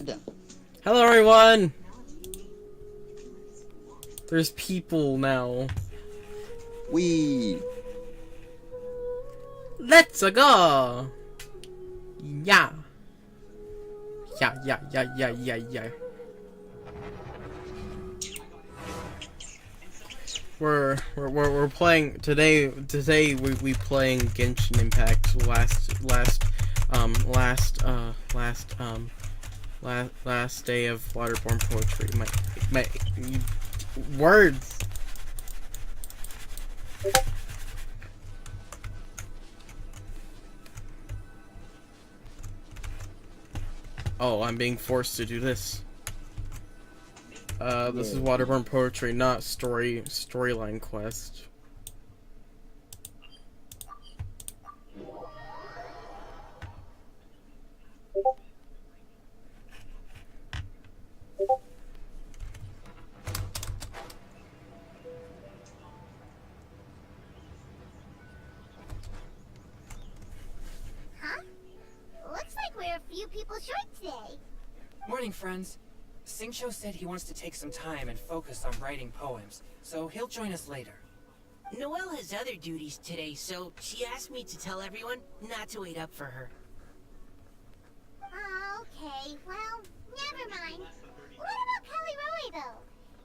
Done. Hello, everyone! There's people now. Let's go! Yeah. Yeah. We're playing today. Today we playing Genshin Impact. Last day of waterborne poetry. My words. Oh, I'm being forced to do this. This is waterborne poetry, not storyline quest. Huh? Looks like we're a few people short today. Morning, friends. Singcho said he wants to take some time and focus on writing poems, so he'll join us later. Noelle has other duties today, so she asked me to tell everyone not to wait up for her. Okay, well, never mind. What about Kelly Roy, though?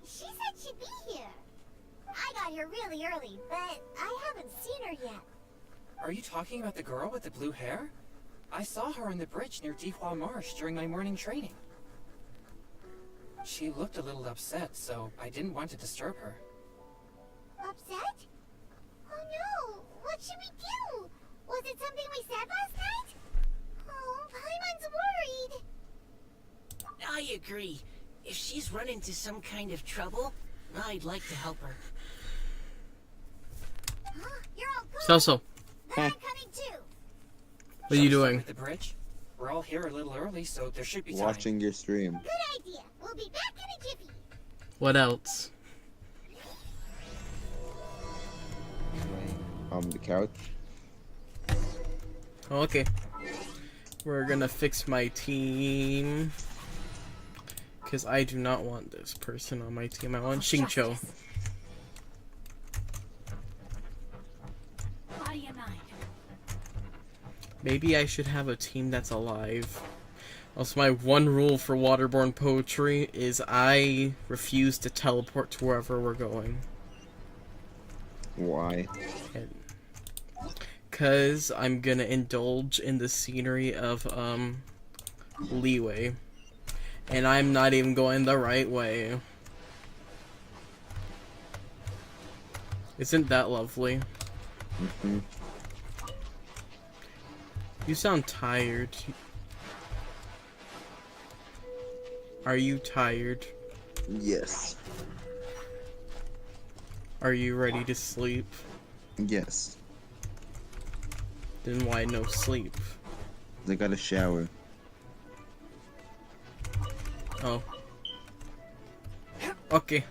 She said she'd be here. I got here really early, but I haven't seen her yet. Are you talking about the girl with the blue hair? I saw her on the bridge near Dihua Marsh during my morning training. She looked a little upset, so I didn't want to disturb her. Upset? Oh no, what should we do? Was it something we said last night? Oh, Paimon's worried. I agree. If she's run into some kind of trouble, I'd like to help her. Huh? You're all good. So. Then I'm coming too. What are you doing? At the bridge? We're all here a little early, so there should be time. Watching your stream. Good idea. We'll be back in a jiffy. What else? The couch. Oh, okay. We're gonna fix my team. Because I do not want this person on my team. I want Shincho. Body and mind. Maybe I should have a team that's alive. Also, my one rule for waterborne poetry is I refuse to teleport to wherever we're going. Why? Because I'm gonna indulge in the scenery of, leeway. And I'm not even going the right way. Isn't that lovely? Mm-hmm. You sound tired. Are you tired? Yes. Are you ready to sleep? Yes. Then why no sleep? I got a shower. Oh. Okay.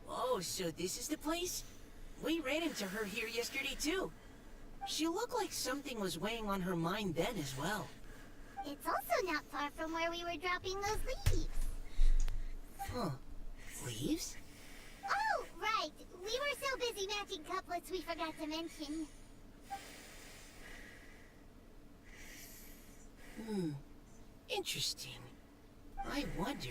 Oh, so this is the place? We ran into her here yesterday, too. She looked like something was weighing on her mind then as well. It's also not far from where we were dropping those leaves. Huh. Leaves? Oh, right. We were so busy matching couplets we forgot to mention. Interesting. I wonder,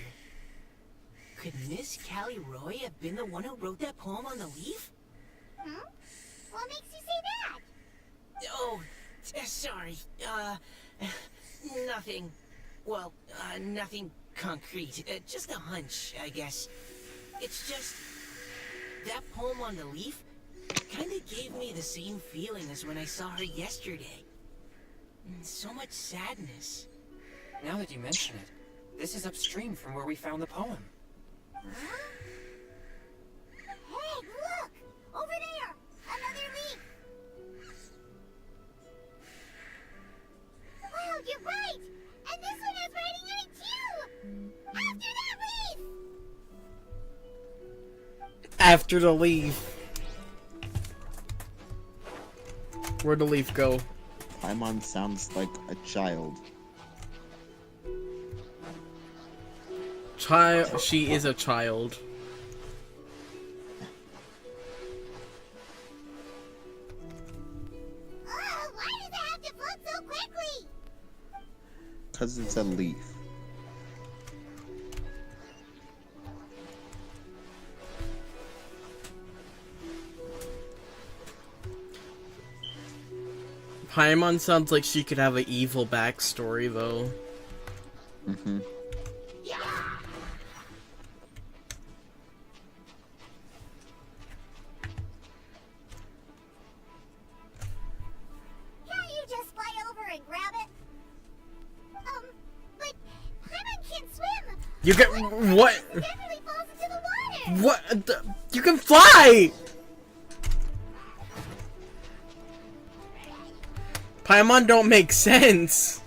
could Miss Callie Roy have been the one who wrote that poem on the leaf? Hmm? What makes you say that? Oh, sorry. Nothing. Well, nothing concrete. Just a hunch, I guess. It's just, that poem on the leaf kinda gave me the same feeling as when I saw her yesterday. So much sadness. Now that you mention it, this is upstream from where we found the poem. Huh? Hey, look! Over there! Another leaf! Wow, you're right! And this one has writing on it too! After that leaf! After the leaf. Where'd the leaf go? Paimon sounds like a child. Child. She is a child. Why does it have to float so quickly? Cause it's a leaf. Paimon sounds like she could have an evil backstory, though. Mm-hmm. Can't you just fly over and grab it? But Paimon can't swim. You can what? It definitely falls into the water. What? You can fly. Paimon don't make sense.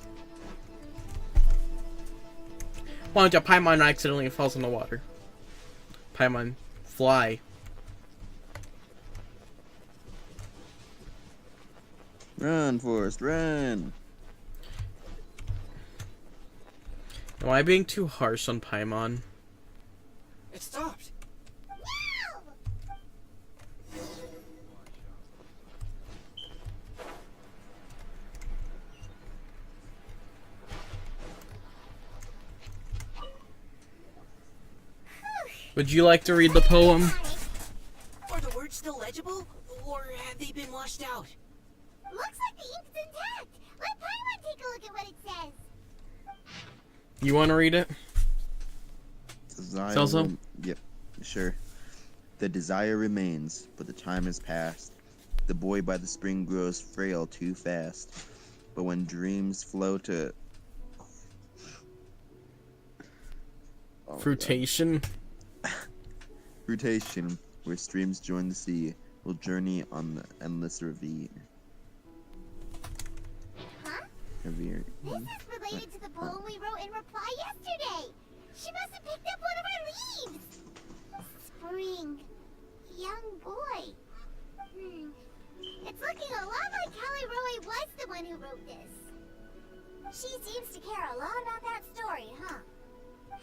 Why don't you Paimon accidentally falls in the water? Paimon, fly. Run, Forrest, run! Am I being too harsh on Paimon? It stopped. No! Would you like to read the poem? Are the words still legible? Or have they been washed out? Looks like the ink's intact. Let Paimon take a look at what it says. You want to read it? Desire Celso? Yep, sure. The desire remains, but the time has passed. The boy by the spring grows frail too fast. But when dreams flow to... Oh my God. Fruitation. Fruitation, where streams join the sea, will journey on the endless ravine. Huh? Ravine. This is related to the poem we wrote in reply yesterday. She must have picked up one of our leaves. Spring. Young boy. It's looking a lot like Callie Roy was the one who wrote this. She seems to care a lot about that story, huh?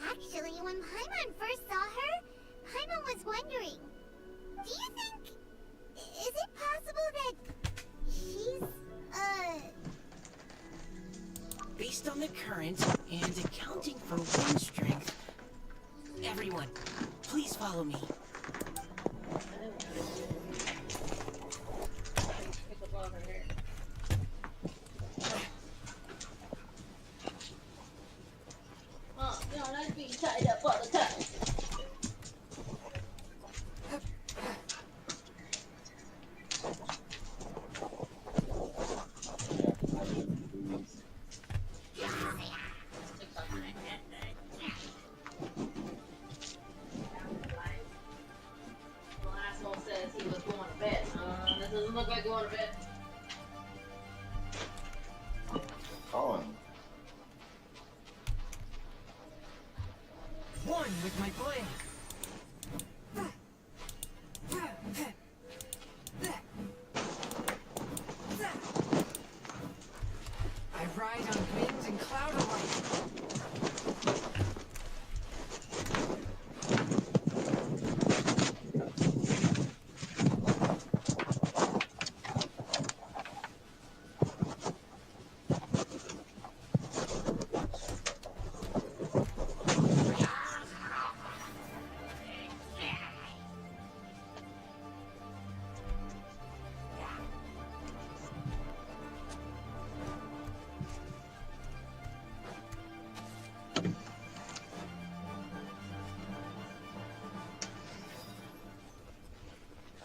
Actually, when Paimon first saw her, Paimon was wondering, do you think... is it possible that she's, Based on the current and accounting for wind strength, everyone, please follow me. One with my blade. I ride on wind and cloud alike.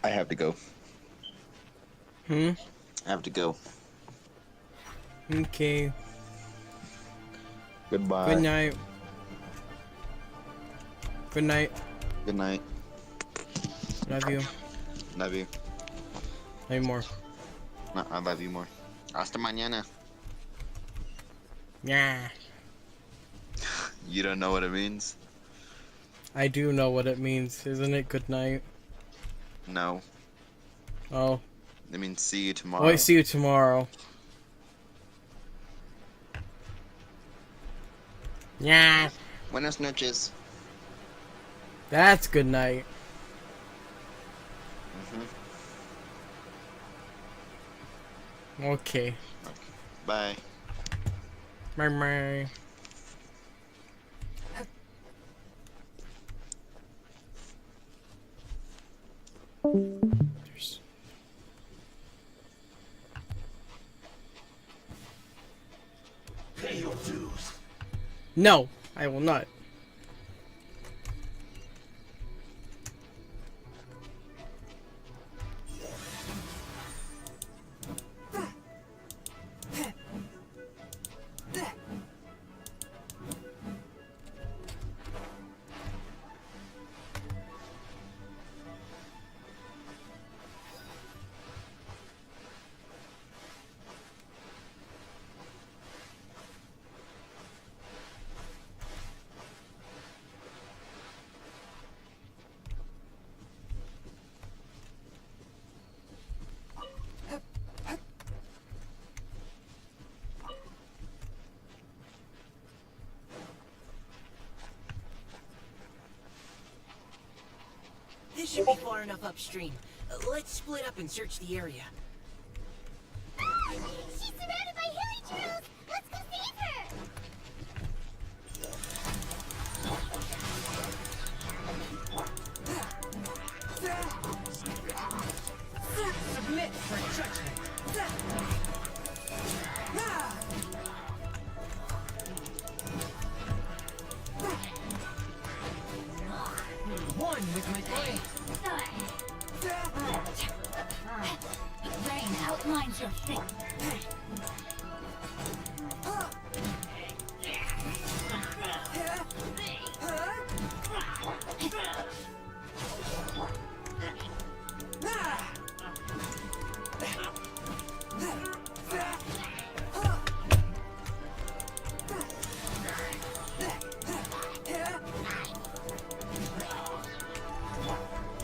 I have to go. Hmm? I have to go. Okay. Goodbye. Good night. Good night. Good night. Love you. Love you. Love you more. No, I love you more. Hasta mañana. Yeah. You don't know what it means? I do know what it means. Isn't it good night? No. Oh. I mean, see you tomorrow. Oh, I see you tomorrow. Yeah. Buenas noches. That's good night. Okay. Bye. Bye bye. There's... Pay your dues. No, I will not. This should be far enough upstream. Let's split up and search the area. She's surrounded by hilichurls! Let's go save her! Submit for judgment. One with my blade. Rain outlines your fate.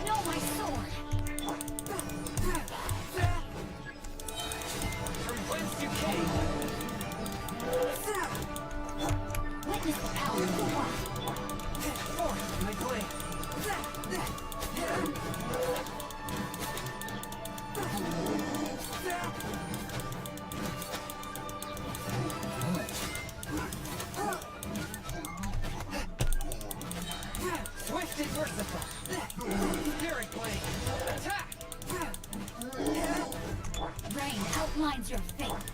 No, my sword! From whence you came. Witness the power of the one. Forth with my blade. Swift and merciful. Spirit blade. Attack! Rain outlines your fate.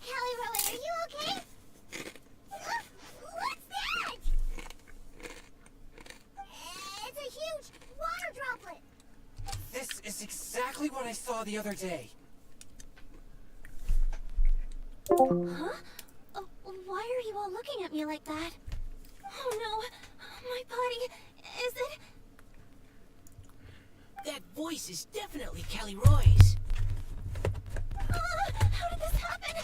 Callie Rowan, are you okay? What's that? It's a huge water droplet. This is exactly what I saw the other day. Huh? Why are you all looking at me like that? Oh no, my body, is it? That voice is definitely Callie Roy's. How did this happen?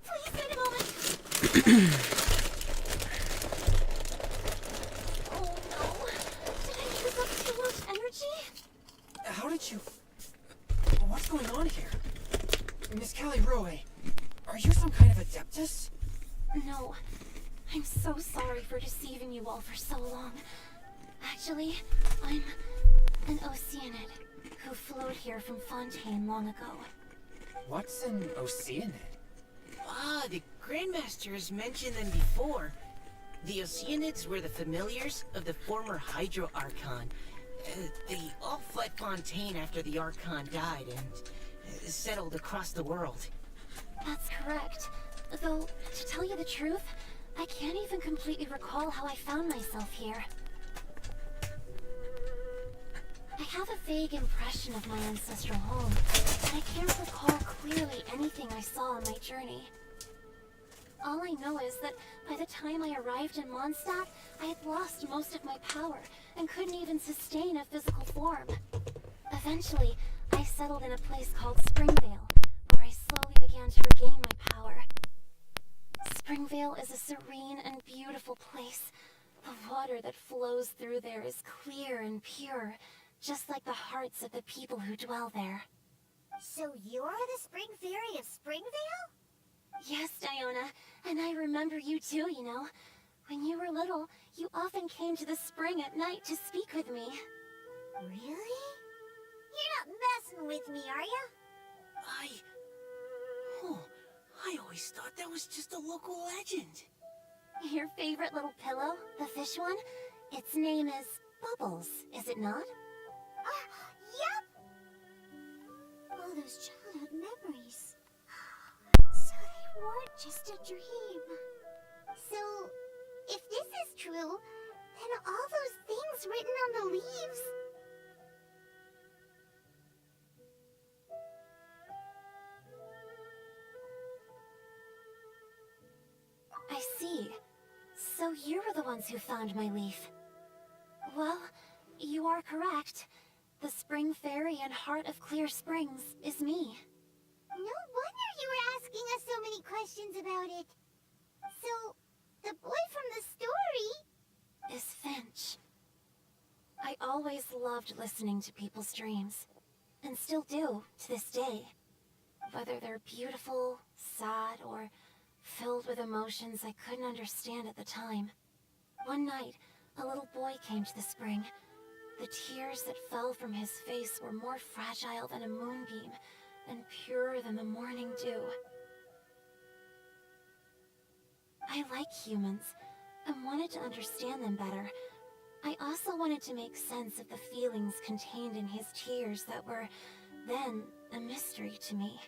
Please wait a moment. Oh no, did I use up too much energy? How did you... What's going on here? Miss Callie Roy, are you some kind of adeptus? No, I'm so sorry for deceiving you all for so long. Actually, I'm an Oceanid who flowed here from Fontaine long ago. What's an Oceanid? Ah, the Grandmaster has mentioned them before. The Oceanids were the familiars of the former Hydro Archon. They all fled Fontaine after the Archon died and settled across the world. That's correct. Though, to tell you the truth, I can't even completely recall how I found myself here. I have a vague impression of my ancestral home, but I can't recall clearly anything I saw on my journey. All I know is that by the time I arrived in Mondstadt, I had lost most of my power and couldn't even sustain a physical form. Eventually, I settled in a place called Springvale, where I slowly began to regain my power. Springvale is a serene and beautiful place. The water that flows through there is clear and pure, just like the hearts of the people who dwell there. So you're the Spring Fairy of Springvale? Yes, Diona, and I remember you too, you know. When you were little, you often came to the spring at night to speak with me. Really? You're not messing with me, are ya? Oh, I always thought that was just a local legend. Your favorite little pillow, the fish one? Its name is Bubbles, is it not? Yep! All those childhood memories. So they weren't just a dream. So, if this is true, then all those things written on the leaves... I see. So you were the ones who found my leaf. Well, you are correct. The Spring Fairy and Heart of Clear Springs is me. No wonder you were asking us so many questions about it. So, the boy from the story... Is Finch. I always loved listening to people's dreams, and still do to this day. Whether they're beautiful, sad, or filled with emotions I couldn't understand at the time. One night, a little boy came to the spring. The tears that fell from his face were more fragile than a moonbeam, and purer than the morning dew. I like humans, and wanted to understand them better. I also wanted to make sense of the feelings contained in his tears that were, then, a mystery to me.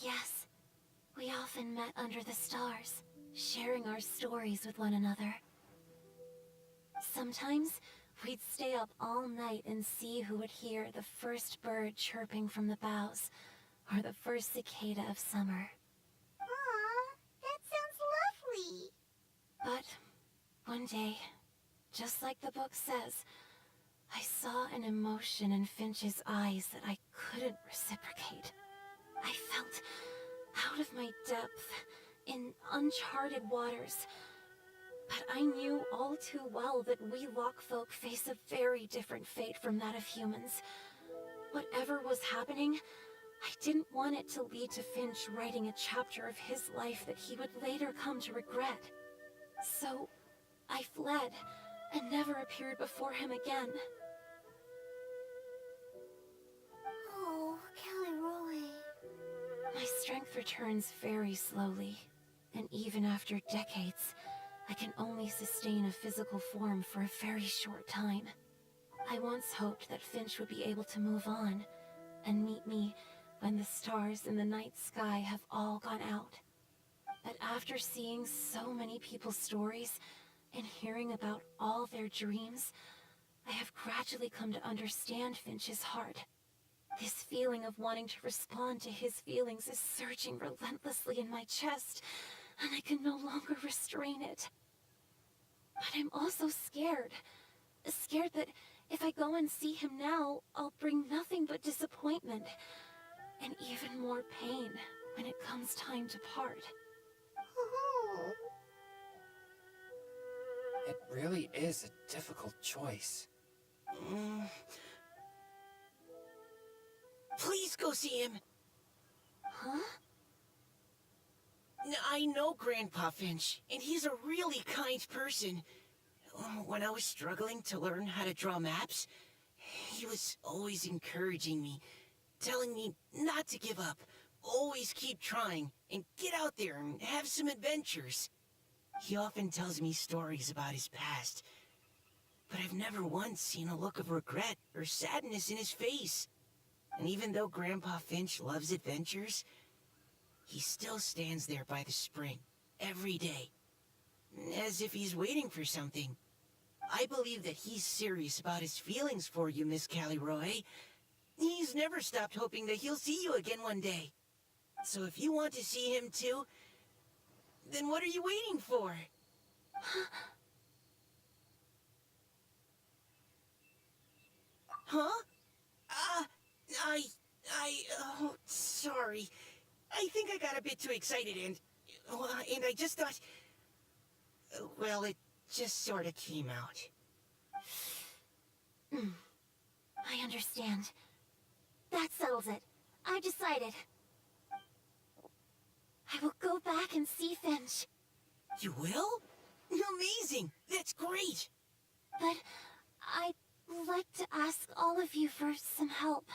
Yes, we often met under the stars, sharing our stories with one another. Sometimes, we'd stay up all night and see who would hear the first bird chirping from the boughs, or the first cicada of summer. Aw, that sounds lovely. But, one day, just like the book says, I saw an emotion in Finch's eyes that I couldn't reciprocate. I felt out of my depth, in uncharted waters. But I knew all too well that we Lockfolk face a very different fate from that of humans. Whatever was happening, I didn't want it to lead to Finch writing a chapter of his life that he would later come to regret. So, I fled, and never appeared before him again. Oh, Kelly Roy. My strength returns very slowly, and even after decades, I can only sustain a physical form for a very short time. I once hoped that Finch would be able to move on, and meet me when the stars in the night sky have all gone out. But after seeing so many people's stories, and hearing about all their dreams, I have gradually come to understand Finch's heart. This feeling of wanting to respond to his feelings is surging relentlessly in my chest, and I can no longer restrain it. But I'm also scared. Scared that if I go and see him now, I'll bring nothing but disappointment, and even more pain when it comes time to part. Oh. It really is a difficult choice. Please go see him. Huh? I know Grandpa Finch, and he's a really kind person. When I was struggling to learn how to draw maps, he was always encouraging me, telling me not to give up, always keep trying, and get out there and have some adventures. He often tells me stories about his past, but I've never once seen a look of regret or sadness in his face. And even though Grandpa Finch loves adventures, he still stands there by the spring, every day, as if he's waiting for something. I believe that he's serious about his feelings for you, Miss Callie-Roy. He's never stopped hoping that he'll see you again one day. So if you want to see him too, then what are you waiting for? Huh? Oh, sorry. I think I got a bit too excited and I just thought, well, it just sort of came out. I understand. That settles it. I've decided. I will go back and see Finch. You will? Amazing! That's great! But I'd like to ask all of you for some help.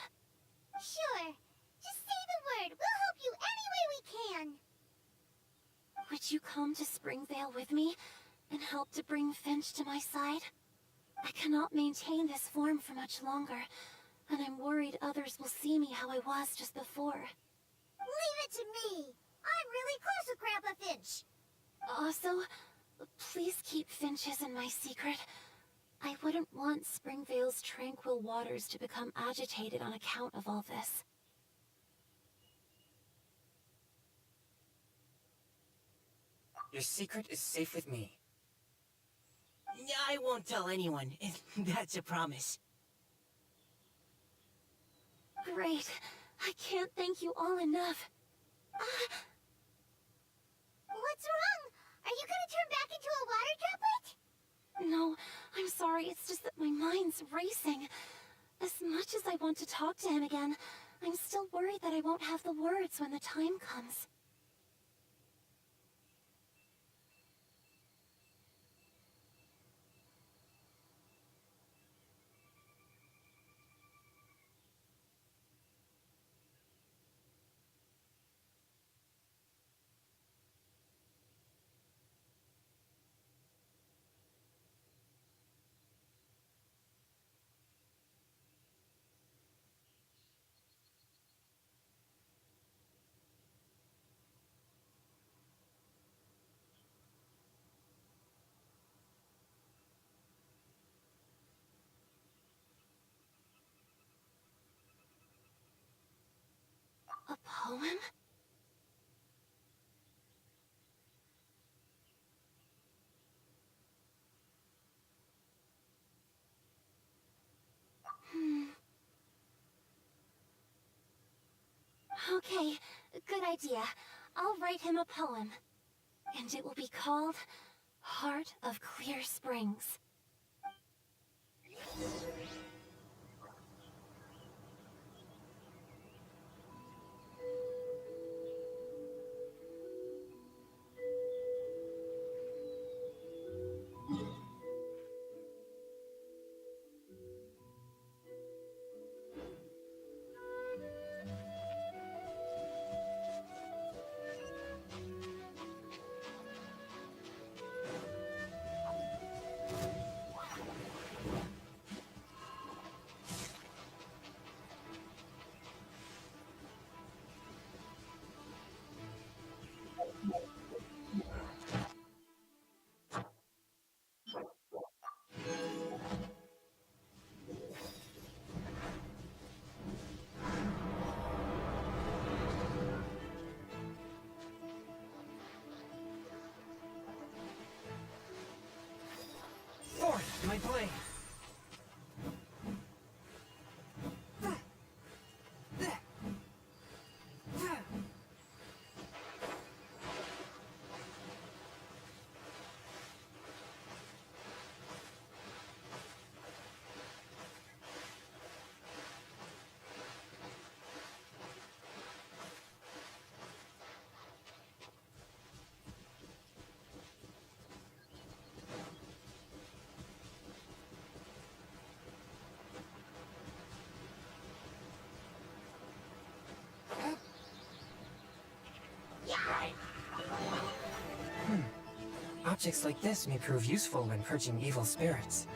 Sure. Just say the word. We'll help you any way we can. Would you come to Springvale with me and help to bring Finch to my side? I cannot maintain this form for much longer, and I'm worried others will see me how I was just before. Leave it to me. I'm really close with Grandpa Finch. Also, please keep Finch's in my secret. I wouldn't want Springvale's tranquil waters to become agitated on account of all this. Your secret is safe with me. I won't tell anyone. That's a promise. Great. I can't thank you all enough. What's wrong? Are you gonna turn back into a water droplet? No, I'm sorry. It's just that my mind's racing. As much as I want to talk to him again, I'm still worried that I won't have the words when the time comes. A poem? Okay, good idea. I'll write him a poem. And it will be called Heart of Clear Springs. Forth, my blade! Objects like this may prove useful when purging evil spirits.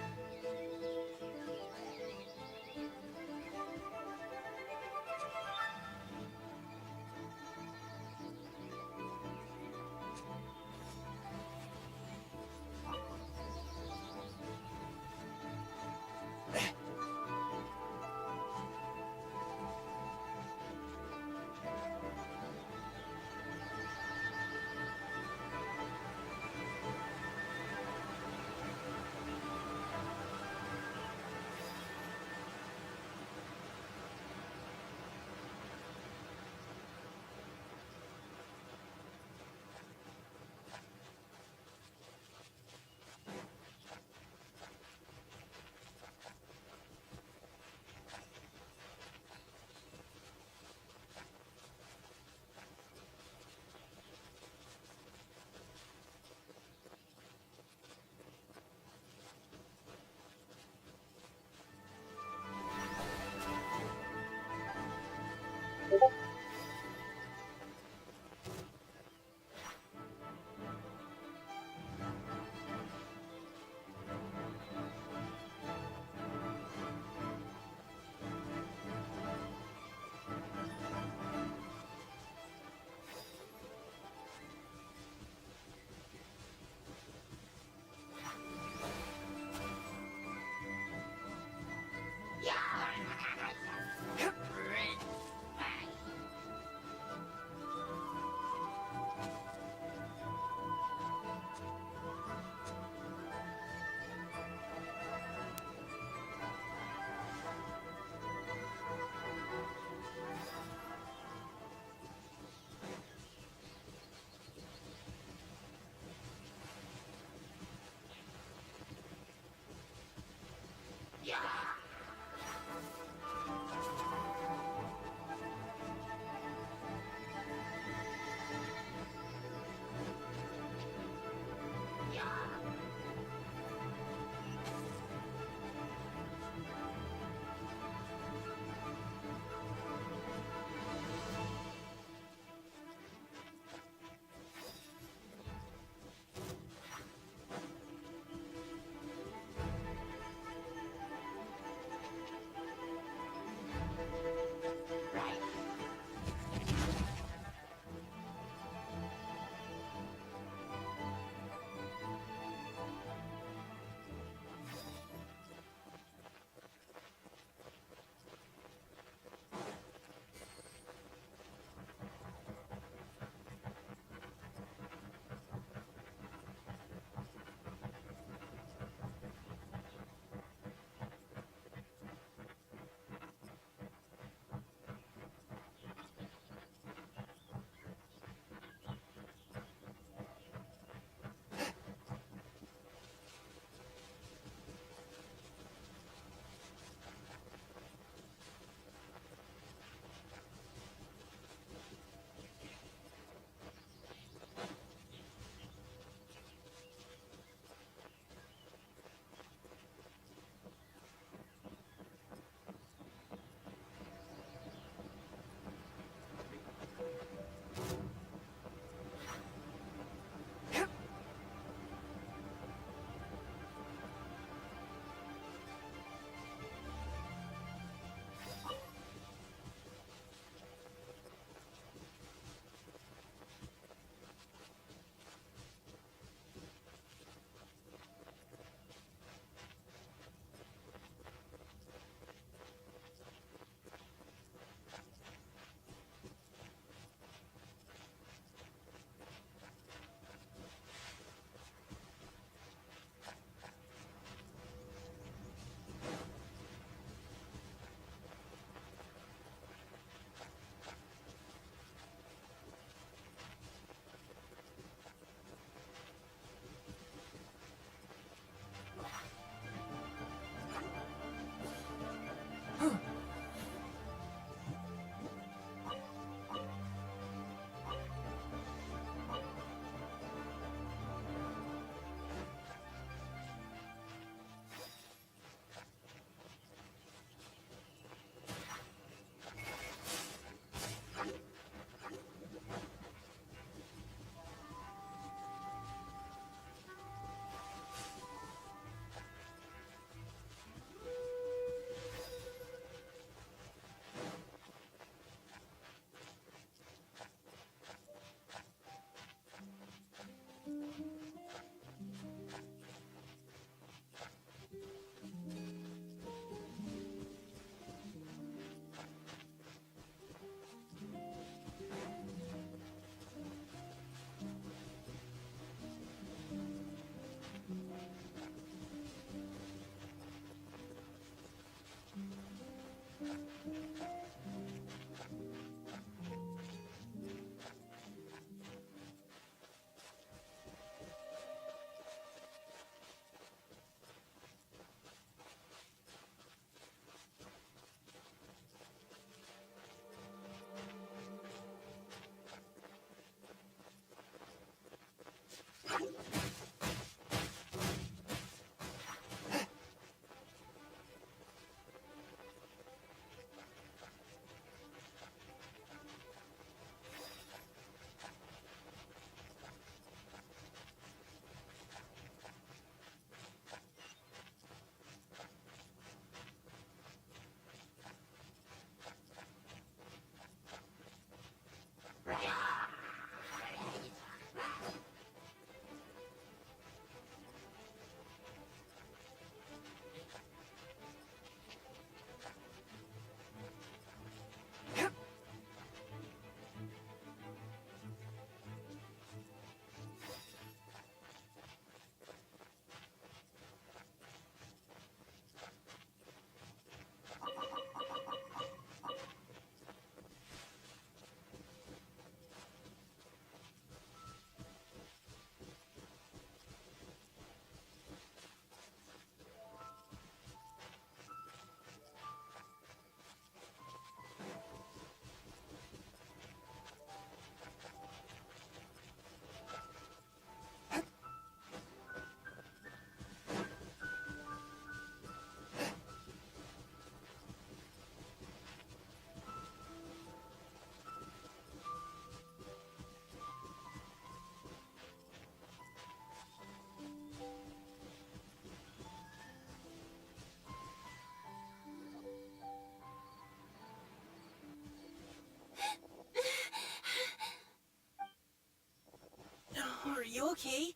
You okay?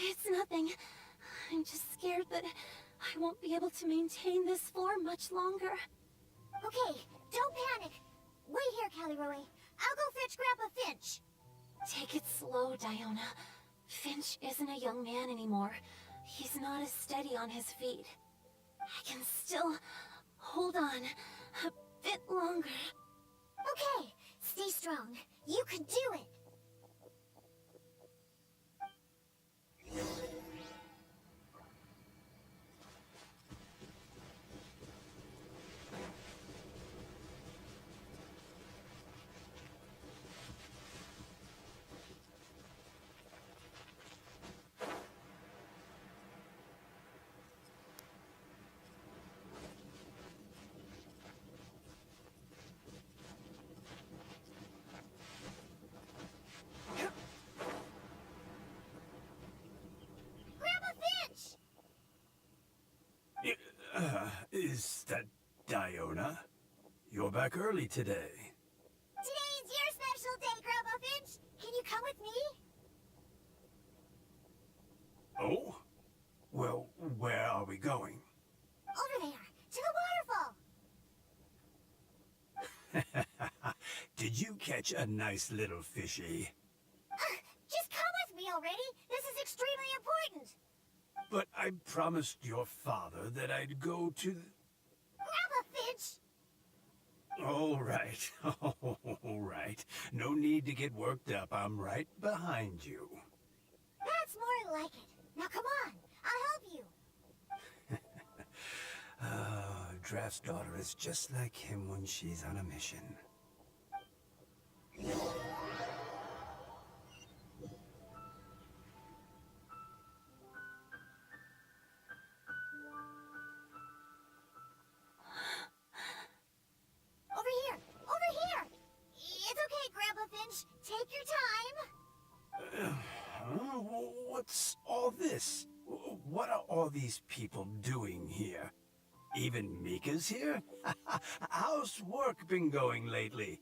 It's nothing. I'm just scared that I won't be able to maintain this form much longer. Okay, don't panic. Wait here, Caliroe. I'll go fetch Grandpa Finch. Take it slow, Diona. Finch isn't a young man anymore. He's not as steady on his feet. I can still hold on a bit longer. Okay, stay strong. You can do it. Grandpa Finch! Is that Diona? You're back early today. Today's your special day, Grandpa Finch. Can you come with me? Oh? Well, where are we going? Over there, to the waterfall. Did you catch a nice little fishy? Just come with me already. This is extremely important. But I promised your father that I'd go to... Grandpa Finch! All right, all right. No need to get worked up. I'm right behind you. That's more like it. Now come on, I'll help you. Draft's daughter is just like him when she's on a mission. Over here! Over here! It's okay, Grandpa Finch. Take your time. What's all this? What are all these people doing here? Even Mika's here? How's work been going lately?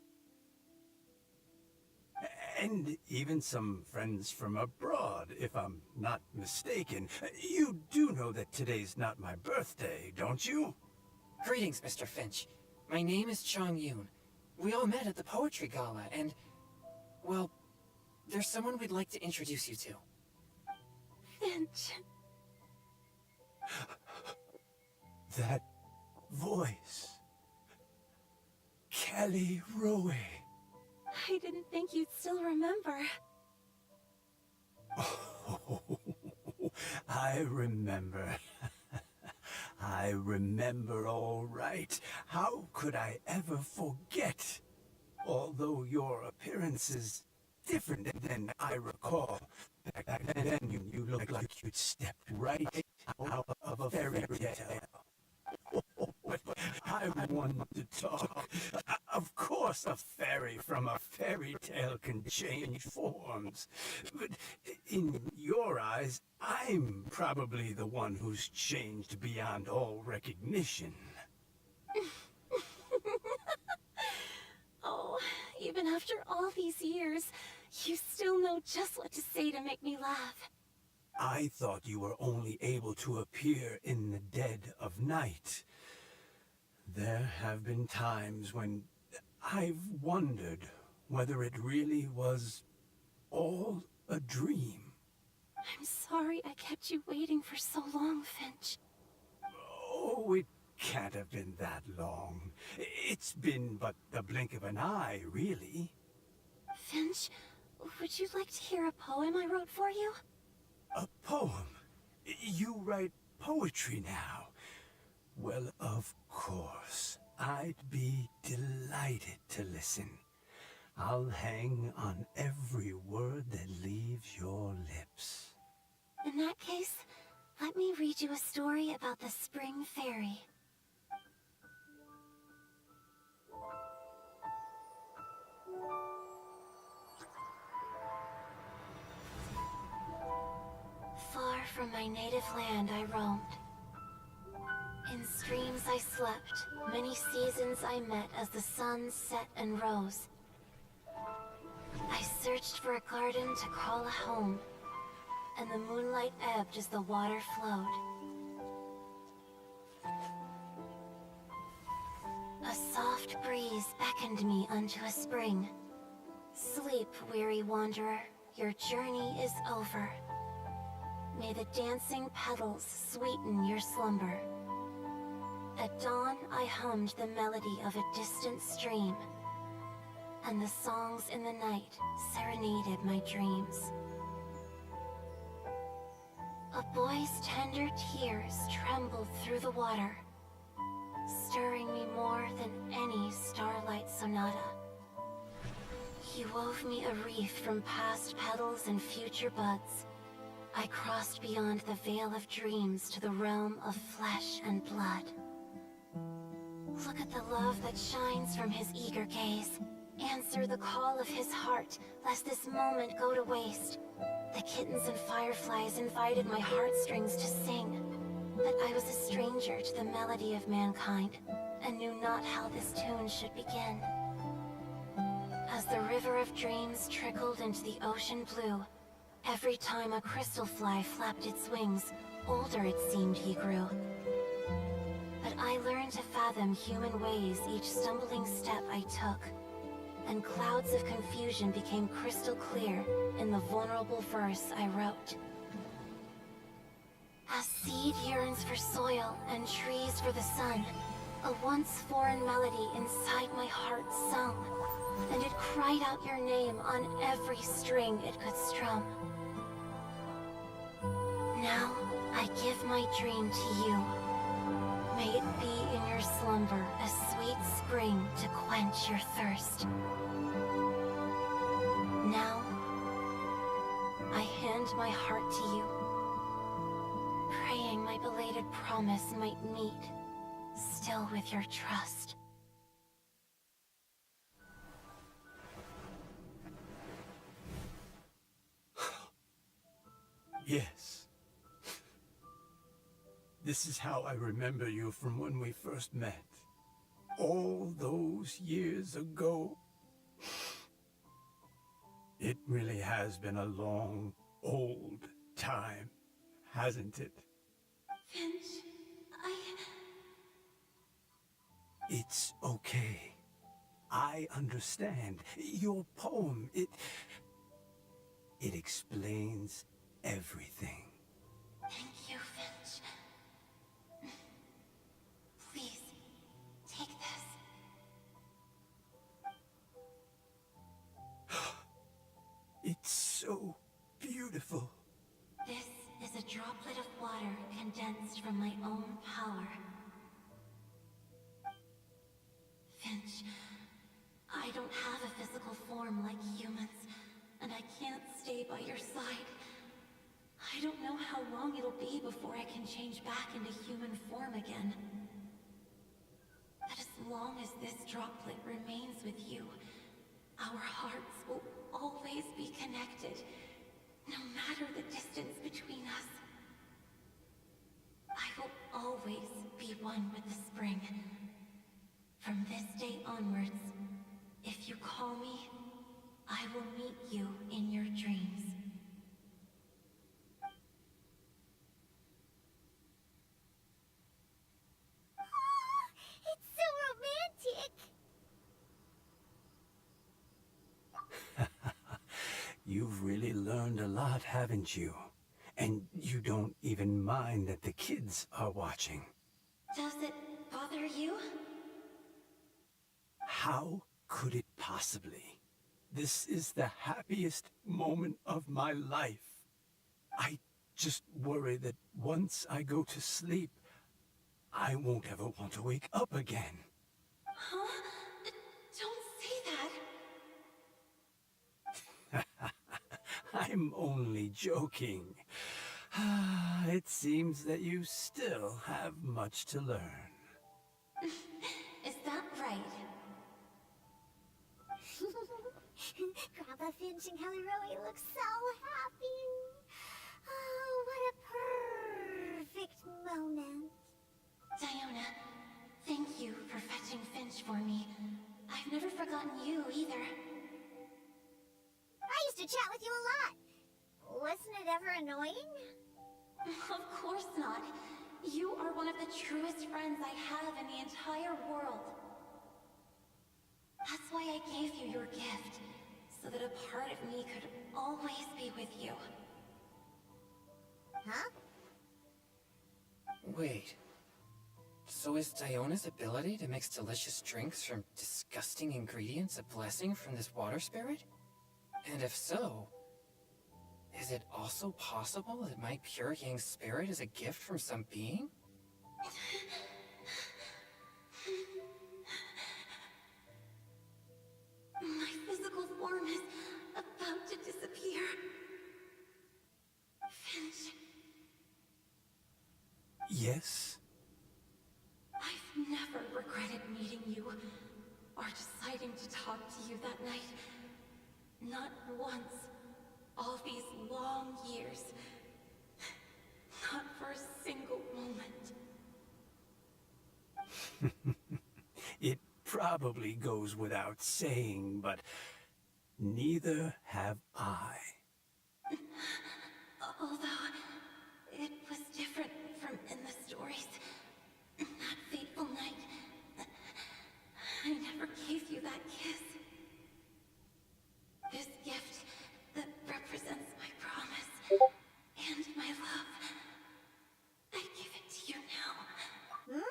And even some friends from abroad, if I'm not mistaken. You do know that today's not my birthday, don't you? Greetings, Mr. Finch. My name is Chong Yoon. We all met at the poetry gala, and... well, there's someone we'd like to introduce you to. Finch. That voice. Kelly Rowe. I didn't think you'd still remember. Oh, I remember. I remember all right. How could I ever forget? Although your appearance is different than I recall. Back then, you looked like you'd stepped right out of a fairy tale. But I wanted to talk. Of course, a fairy from a fairy tale can change forms. But in your eyes, I'm probably the one who's changed beyond all recognition. Oh, even after all these years, you still know just what to say to make me laugh. I thought you were only able to appear in the dead of night. There have been times when I've wondered whether it really was all a dream. I'm sorry I kept you waiting for so long, Finch. Oh, it can't have been that long. It's been but the blink of an eye, really. Finch, would you like to hear a poem I wrote for you? A poem? You write poetry now? Well, of course. I'd be delighted to listen. I'll hang on every word that leaves your lips. In that case, let me read you a story about the Spring Fairy. Far from my native land I roamed. In streams I slept, many seasons I met as the sun set and rose. I searched for a garden to call a home, and the moonlight ebbed as the water flowed. A soft breeze beckoned me unto a spring. Sleep, weary wanderer, your journey is over. May the dancing petals sweeten your slumber. At dawn, I hummed the melody of a distant stream, and the songs in the night serenaded my dreams. A boy's tender tears trembled through the water, stirring me more than any starlight sonata. He wove me a wreath from past petals and future buds. I crossed beyond the veil of dreams to the realm of flesh and blood. Look at the love that shines from his eager gaze. Answer the call of his heart, lest this moment go to waste. The kittens and fireflies invited my heartstrings to sing, but I was a stranger to the melody of mankind, and knew not how this tune should begin. As the river of dreams trickled into the ocean blue, every time a crystal fly flapped its wings, older it seemed he grew. But I learned to fathom human ways each stumbling step I took, and clouds of confusion became crystal clear in the vulnerable verse I wrote. As seed yearns for soil and trees for the sun, a once foreign melody inside my heart sung, and it cried out your name on every string it could strum. Now I give my dream to you. May it be in your slumber a sweet spring to quench your thirst. Now, I hand my heart to you, praying my belated promise might meet, still with your trust. Yes. This is how I remember you from when we first met. All those years ago. It really has been a long, old time, hasn't it? Finch, It's okay. I understand. Your poem, it explains everything. Thank you, Finch. Please, take this. It's so beautiful. This is a droplet of water condensed from my own power. Finch, I don't have a physical form like humans, and I can't stay by your side. I don't know how long it'll be before I can change back into human form again. But as long as this droplet remains with you, our hearts will always be connected, no matter the distance between us. I will always be one with the spring. From this day onwards, if you call me, I will meet you in your dreams. It's so romantic! You've really learned a lot, haven't you? And you don't even mind that the kids are watching. Does it bother you? How could it possibly? This is the happiest moment of my life. I just worry that once I go to sleep, I won't ever want to wake up again. Huh? Don't say that. I'm only joking. It seems that you still have much to learn. Is that right? Grandpa Finch and Kelly Rowie look so happy. Oh, what a perfect moment. Diona, thank you for fetching Finch for me. I've never forgotten you either. annoying? Of course not. You are one of the truest friends I have in the entire world. That's why I gave you your gift, so that a part of me could always be with you. Huh? Wait. So is Diona's ability to mix delicious drinks from disgusting ingredients a blessing from this water spirit? And if so, is it also possible that my pure yang spirit is a gift from some being? My physical form is about to disappear. Finch, Yes? I've never regretted meeting you, or deciding to talk to you that night. Not once. All these long years. Not for a single moment. It probably goes without saying, but neither have I. Although, it was different from in the stories. That fateful night, I never gave you that kiss. This gift that represents my promise and my love. I give it to you now.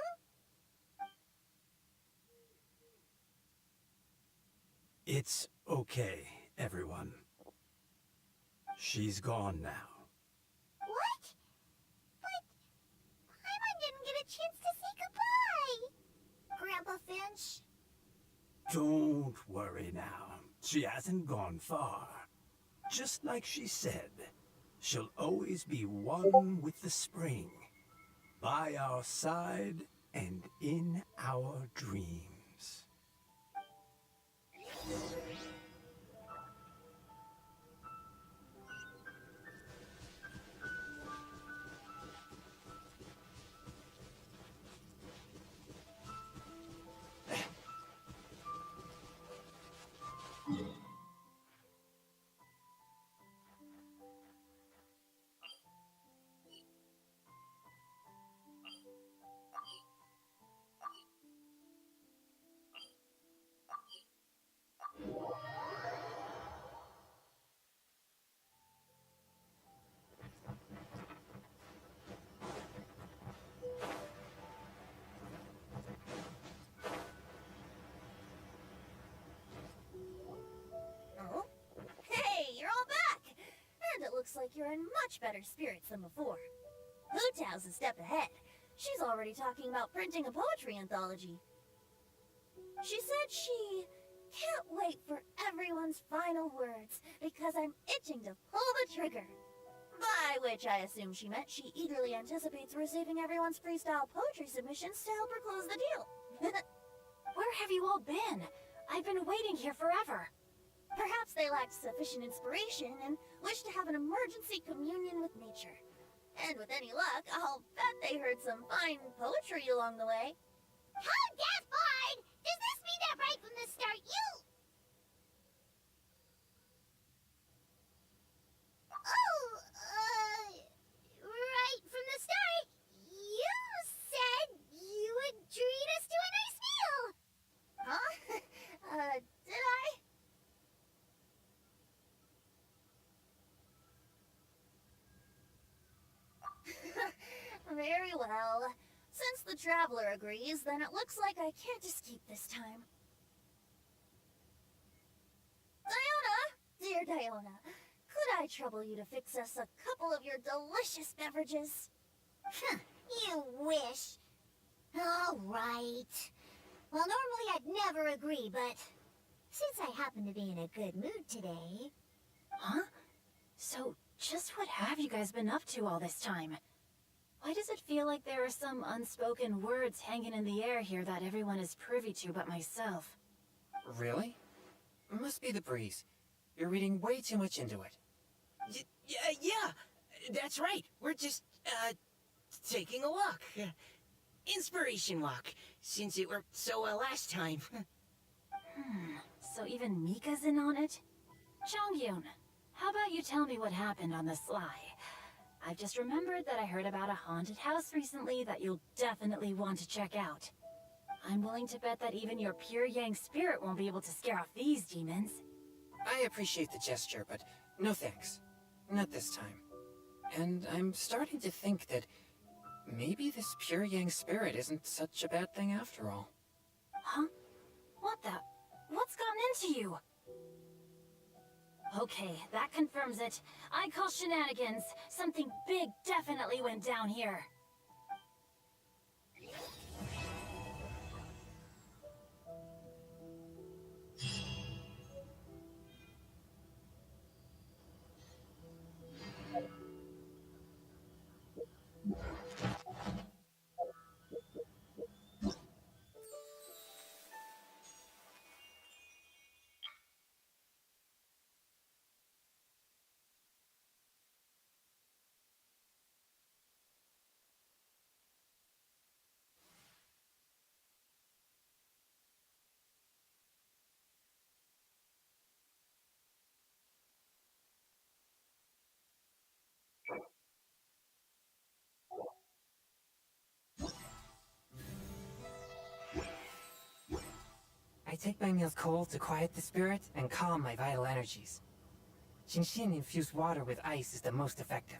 It's okay, everyone. She's gone now. What? But Paimon didn't get a chance to say goodbye! Grandpa Finch? Don't worry now. She hasn't gone far. Just like she said, she'll always be one with the spring. By our side and in our dreams. Oh? Hey, you're all back! And it looks like you're in much better spirits than before. Hu Tao's a step ahead. She's already talking about printing a poetry anthology. She said she can't wait for everyone's final words because I'm itching to pull the trigger. By which I assume she meant she eagerly anticipates receiving everyone's freestyle poetry submissions to help her close the deal. Where have you all been? I've been waiting here forever. Perhaps they lacked sufficient inspiration and wished to have an emergency communion with nature. And with any luck, I'll bet they heard some fine poetry along the way. How that fine? Does this mean that right from the start you... Oh, right from the start, you said you would treat us to a nice meal. Huh? Did I? Very well. Since the Traveler agrees, then it looks like I can't escape this time. Diona! Dear Diona, could I trouble you to fix us a couple of your delicious beverages? You wish. All right. Well, normally I'd never agree, but since I happen to be in a good mood today... Huh? So, just what have you guys been up to all this time? Why does it feel like there are some unspoken words hanging in the air here that everyone is privy to but myself? Really? Must be the breeze. You're reading way too much into it. Yeah, that's right. We're just, taking a walk. Inspiration walk, since it worked so well last time. So even Mika's in on it? Chongyun, how about you tell me what happened on the sly? I've just remembered that I heard about a haunted house recently that you'll definitely want to check out. I'm willing to bet that even your pure yang spirit won't be able to scare off these demons. I appreciate the gesture, but no thanks. Not this time. And I'm starting to think that maybe this pure yang spirit isn't such a bad thing after all. Huh? What the? What's gotten into you? Okay, that confirms it. I call shenanigans. Something big definitely went down here. I take my meals cold to quiet the spirit and calm my vital energies. Genshin infused water with ice is the most effective.